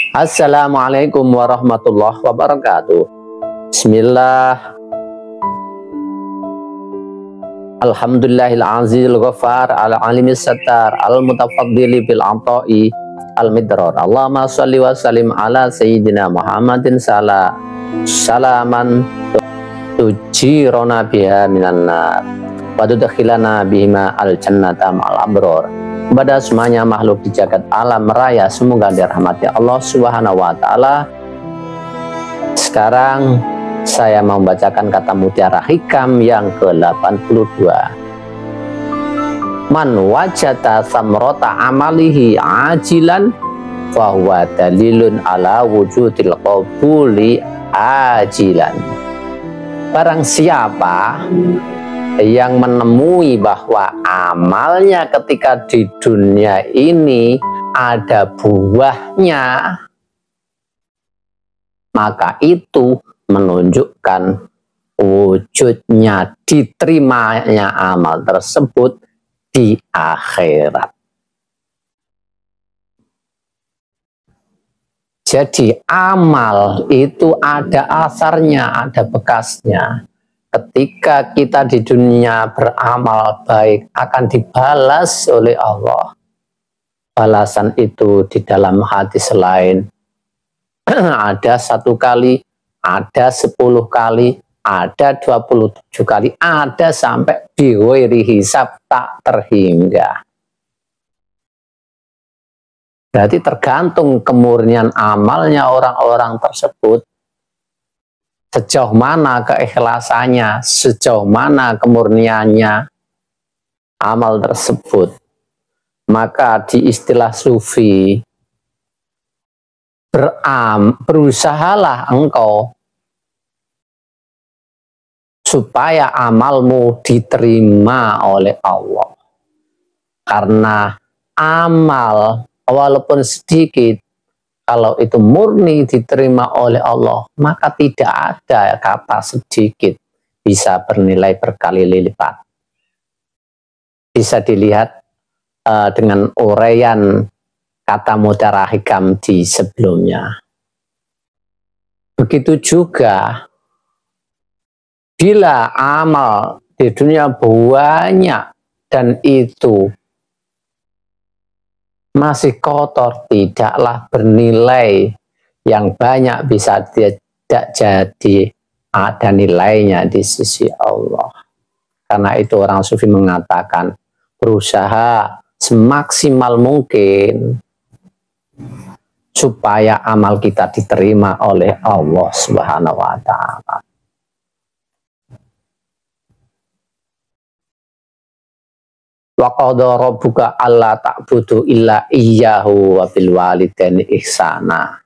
Assalamualaikum warahmatullahi wabarakatuh. Bismillah. Alhamdulillahil azizil ghafar al-alimis sattar al-mutafaddili bil ata'i al-midrar. Allahumma sholli wa sallim ala sayyidina Muhammadin salaman tujirona biha minan nar wa tudkhilana bihima al-jannata ma'al abror. Kepada semuanya makhluk di jagat alam raya, semoga dirahmati Allah Subhanahu wa Ta'ala. Sekarang saya membacakan kata mutiara hikam yang ke-82. Man wajata samrota amalihi ajilan fahuwa dalilun ala wujudil qabuli ajilan. Barang siapa yang menemui bahwa amalnya ketika di dunia ini ada buahnya, maka itu menunjukkan wujudnya diterimanya amal tersebut di akhirat. Jadi amal itu ada asarnya, ada bekasnya. Ketika kita di dunia beramal baik akan dibalas oleh Allah. Balasan itu di dalam hadis lain ada 1 kali, ada 10 kali, ada 27 kali, ada sampai biwiri hisab tak terhingga. Berarti tergantung kemurnian amalnya orang-orang tersebut. Sejauh mana keikhlasannya, sejauh mana kemurniannya amal tersebut. Maka di istilah sufi, berusahalah engkau supaya amalmu diterima oleh Allah. Karena amal walaupun sedikit, kalau itu murni diterima oleh Allah, maka tidak ada kata sedikit bisa bernilai berkali lipat. Bisa dilihat dengan uraian kata mutiara hikam di sebelumnya. Begitu juga bila amal di dunia banyak dan itu masih kotor, tidaklah bernilai yang banyak, bisa tidak jadi ada nilainya di sisi Allah. Karena itu orang sufi mengatakan berusaha semaksimal mungkin supaya amal kita diterima oleh Allah Subhanahu wa Ta'ala. Wa qadha rabbuka alla ta'budu illa iyyahu wa bil walidaini ihsana.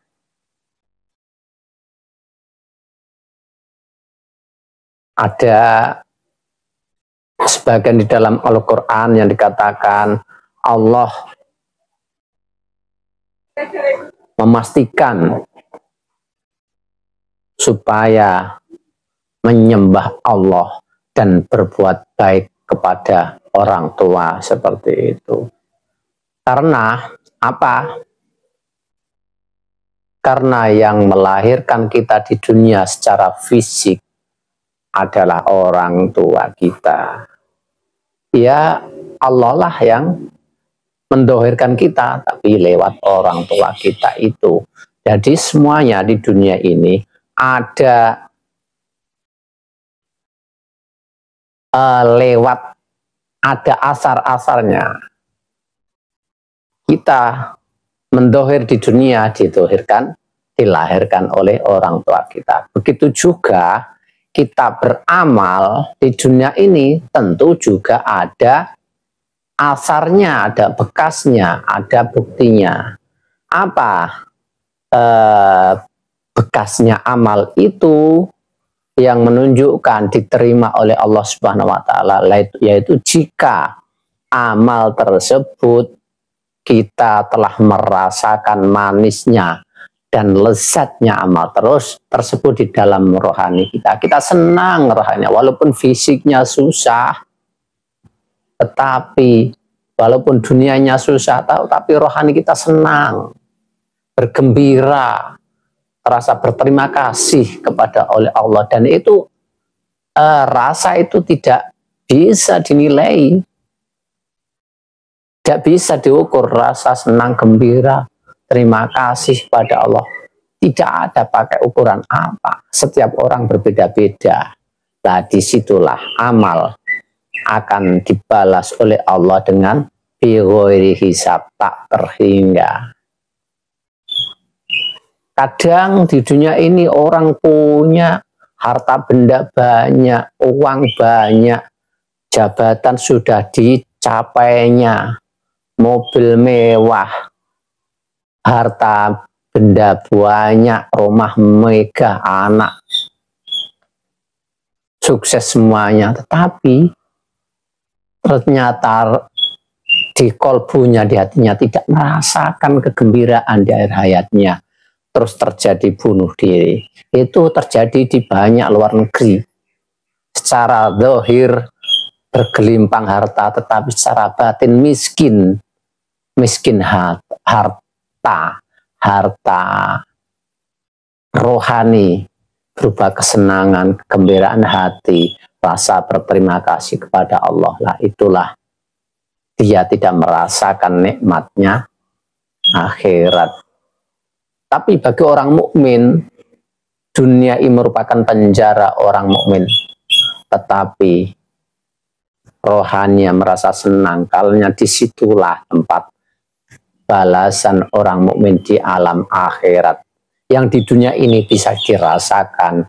Ada sebagian di dalam Al-Qur'an yang dikatakan Allah memastikan supaya menyembah Allah dan berbuat baik kepada orang tua seperti itu. Karena apa? Karena yang melahirkan kita di dunia secara fisik adalah orang tua kita. Ya Allah lah yang mendohirkan kita, tapi lewat orang tua kita itu. Jadi semuanya di dunia ini ada lewat, ada asar-asarnya. Kita mendohir di dunia, didohirkan, dilahirkan oleh orang tua kita. Begitu juga kita beramal di dunia ini, tentu juga ada asarnya, ada bekasnya, ada buktinya. Apa bekasnya amal itu? Yang menunjukkan diterima oleh Allah Subhanahu wa Ta'ala, yaitu jika amal tersebut kita telah merasakan manisnya dan lezatnya amal tersebut di dalam rohani kita. Kita senang rohani, walaupun fisiknya susah, tetapi walaupun dunianya susah, tapi rohani kita senang. bergembira, rasa berterima kasih kepada oleh Allah, dan itu rasa itu tidak bisa dinilai, tidak bisa diukur. Rasa senang, gembira, terima kasih pada Allah tidak ada pakai ukuran apa. Setiap orang berbeda-beda. Nah, disitulah amal akan dibalas oleh Allah dengan bighairi hisab, tak terhingga. Kadang di dunia ini orang punya harta benda banyak, uang banyak, jabatan sudah dicapainya, mobil mewah, harta benda banyak, rumah megah, anak sukses semuanya, tetapi ternyata di kolbunya, di hatinya tidak merasakan kegembiraan di akhir hayatnya, terus terjadi bunuh diri. Itu terjadi di banyak luar negeri. Secara zahir bergelimpang harta, tetapi secara batin miskin, harta rohani berupa kesenangan, kegembiraan hati, rasa berterima kasih kepada Allah. Lah itulah dia tidak merasakan nikmatnya akhirat. Tapi bagi orang mukmin, dunia ini merupakan penjara orang mukmin. Tetapi rohaninya merasa senang, karena disitulah tempat balasan orang mukmin di alam akhirat. Yang di dunia ini bisa dirasakan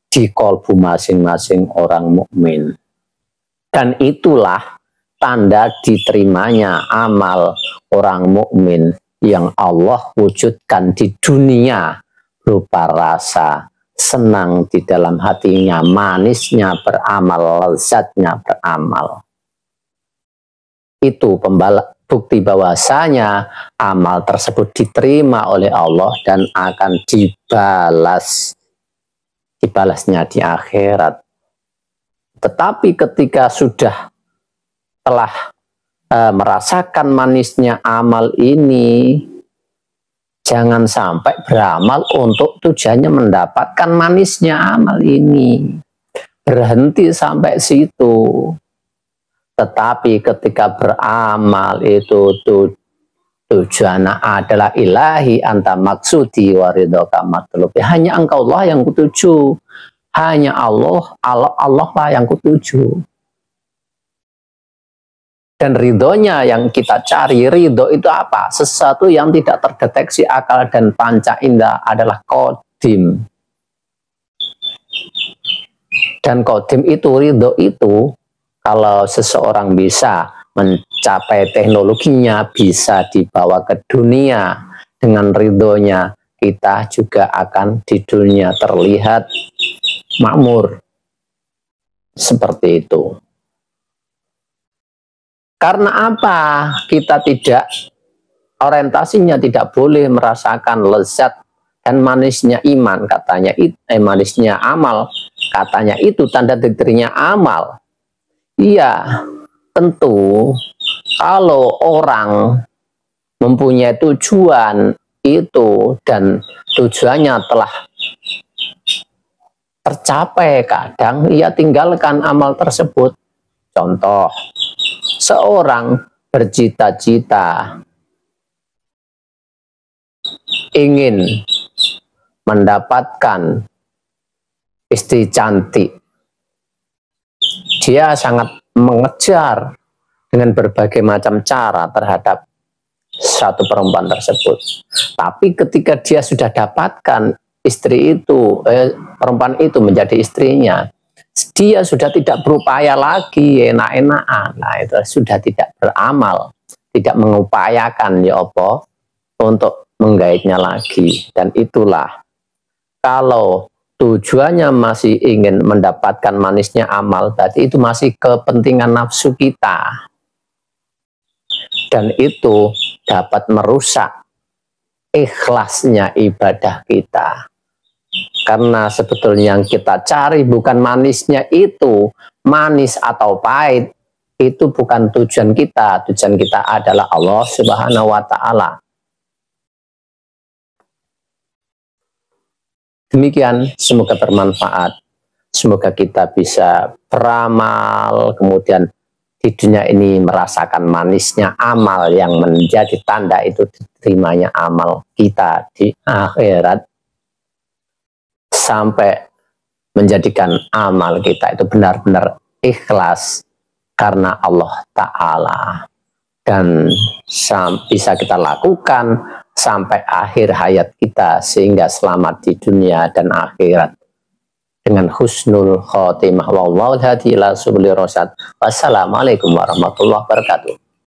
di kolbu masing-masing orang mukmin. Dan itulah tanda diterimanya amal orang mukmin yang Allah wujudkan di dunia berupa rasa senang di dalam hatinya, manisnya beramal, lezatnya beramal. Itu bukti bahwasanya amal tersebut diterima oleh Allah dan akan dibalasnya di akhirat. Tetapi ketika sudah telah merasakan manisnya amal ini, jangan sampai beramal untuk tujuannya mendapatkan manisnya amal ini. Berhenti sampai situ. Tetapi ketika beramal itu tujuannya adalah ilahi anta maksudi waridhoka matlubi. Hanya engkau Allah yang kutuju. Hanya Allah lah yang kutuju. Dan ridhonya yang kita cari. Ridho itu apa? Sesuatu yang tidak terdeteksi akal dan panca indera adalah qadim. Dan qadim itu, ridho itu, kalau seseorang bisa mencapai teknologinya, bisa dibawa ke dunia dengan ridhonya, kita juga akan di dunia terlihat makmur. Seperti itu. Karena apa? Kita tidak, orientasinya tidak boleh merasakan lezat dan manisnya iman, katanya manisnya amal, katanya itu tanda diterima amal. Iya, tentu kalau orang mempunyai tujuan itu dan tujuannya telah tercapai, kadang ia tinggalkan amal tersebut. Contoh, seorang bercita-cita ingin mendapatkan istri cantik. Dia sangat mengejar dengan berbagai macam cara terhadap satu perempuan tersebut. Tapi ketika dia sudah dapatkan istri itu, perempuan itu menjadi istrinya, dia sudah tidak berupaya lagi enak-enakan. Nah, itu sudah tidak beramal, tidak mengupayakan ya apa untuk menggaitnya lagi. Dan itulah, kalau tujuannya masih ingin mendapatkan manisnya amal, berarti itu masih kepentingan nafsu kita. Dan itu dapat merusak ikhlasnya ibadah kita. Karena sebetulnya yang kita cari bukan manisnya itu, manis atau pahit, itu bukan tujuan kita. Tujuan kita adalah Allah Subhanahu wa Ta'ala. Demikian, semoga bermanfaat. Semoga kita bisa beramal, kemudian di dunia ini merasakan manisnya amal yang menjadi tanda itu diterimanya amal kita di akhirat, sampai menjadikan amal kita itu benar-benar ikhlas karena Allah Ta'ala, dan bisa kita lakukan sampai akhir hayat kita sehingga selamat di dunia dan akhirat dengan husnul khotimah. Wallahu hadi ila subuli rosyad. Wassalamualaikum warahmatullahi wabarakatuh.